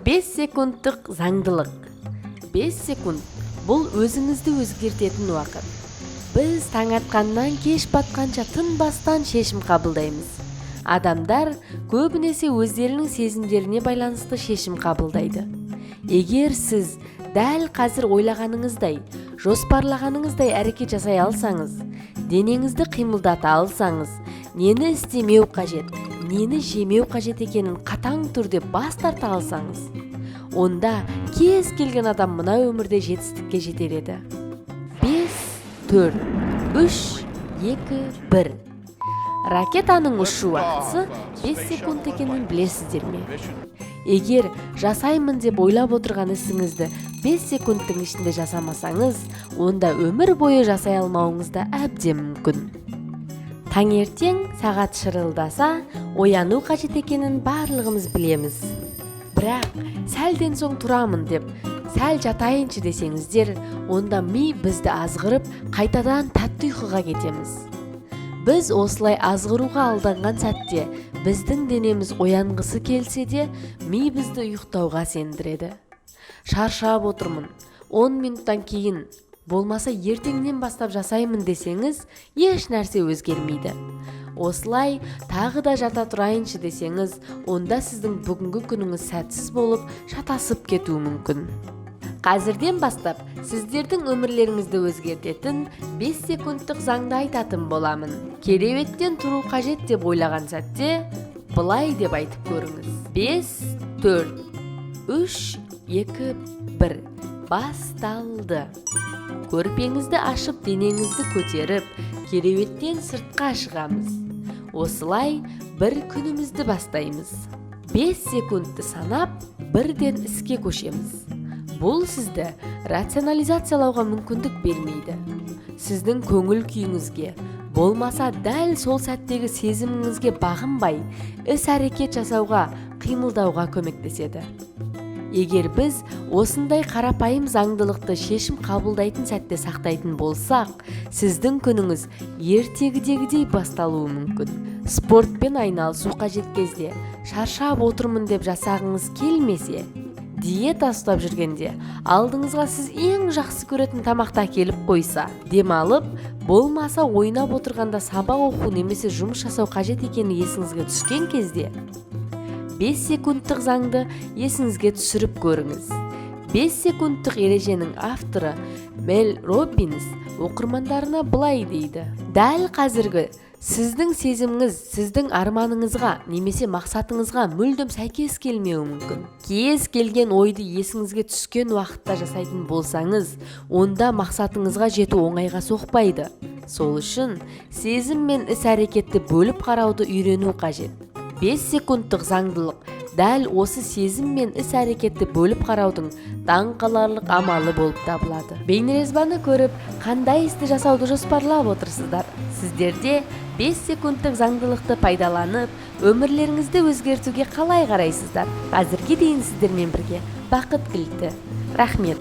5 секундтық заңдылық. 5 секунд бұл өзіңізді өзгертетін уақыт. Біз таң атқаннан кеш батқанша тынбастан шешім қабылдаймыз. Адамдар көбінесе өздерінің сезімдеріне байланысты шешім қабылдайды. Егер сіз дәл қазір ойлағаныңыздай, жоспарлағаныңыздай әрекет жасай алсаңыз, денеңізді қимылдата алсаңыз, нені істемеу қажет, нені жемеу қажет екенін қатаң түрде бас тарта алсаңыз, онда кез келген адам мына өмірде жетістікке жетер еді. 5, 4, 3, 2, 1. Ракетаның ұшу уақытысы 5 секунд екенін білесіздер ме? Егер жасаймын деп ойлап отырған ісіңізді 5 секундтың ішінде жасамасаңыз, онда өмір бойы жасай алмауыңыз да әбден мүмкін. Таңертең сағат шырылдаса, ояну қажет екенін барлығымыз білеміз. Бірақ сәлден соң тұрамын деп, сәл жатайыншы десеңіздер, онда ми бізді азғырып, қайтадан тәтті ұйқыға кетеміз. Біз осылай азғыруға алданған сәтте, біздің денеміз оянғысы келсе де, ми бізді ұйықтауға сендіреді. Шаршап отырмын, 10 минуттан кейін, болмаса ертеңнен бастап жасаймын десеңіз, еш нәрсе өзгермейді. Осылай тағы да жата тұрайыншы десеңіз, онда сіздің бүгінгі күніңіз сәтсіз болып, шатасып кетуі мүмкін. Қазірден бастап сіздердің өмірлеріңізді өзгертетін 5 секундтық заңды айтатын боламын. Кереуеттен тұру қажет деп ойлаған сәтте, былай деп айтып көріңіз. 5, 4, 3, 2, 1. Басталды. Көрпеңізді ашып, денеңізді көтеріп, кереуеттен сыртқа шығамыз. Осылай бір күнімізді бастаймыз. 5 секундты санап, бірден іске көшеміз. Бұл сізді рационализациялауға мүмкіндік бермейді. Сіздің көңіл күйіңізге, болмаса дәл сол сәттегі сезіміңізге бағынбай, іс-әрекет жасауға, қимылдауға көмектеседі. Егер біз осындай қарапайым заңдылықты шешім қабылдайтын сәтте сақтайтын болсақ, сіздің күніңіз ертегідегідей басталуы мүмкін. Спортпен айналысу қажет кезде, шаршап отырмын деп жасағыңыз келмесе, диета ұстап жүргенде, алдыңызға сіз ең жақсы көретін тамақты әкеліп қойса, демалып, болмаса ойнап отырғанда сабақ оқу немесе жұмыс жасау қажет екені есіңізге түскен кезде, 5 секундтық заңды есіңізге түсіріп көріңіз. 5 секундтық ереженің авторы Мел Роббинс оқырмандарына былай дейді. Дәл қазіргі сіздің сезіміңіз сіздің арманыңызға немесе мақсатыңызға мүлдем сәйкес келмеуі мүмкін. Кез келген ойды есіңізге түскен уақытта жасайтын болсаңыз, онда мақсатыңызға жету оңайға соқпайды. Сол үшін сезім мен іс-әрекетті бөліп қарауды үйрену қажет. 5 секундтық заңдылық дәл осы сезім мен іс-әрекетті бөліп қараудың таңқаларлық амалы болып табылады. Бейнежазбаны көріп, қандай істі жасауды жоспарлап отырсыздар? Сіздерде 5 секундтық заңдылықты пайдаланып, өмірлеріңізді өзгертуге қалай қарайсыздар? Қазірге дейін сіздермен бірге Бақыт Кілті. Рахмет.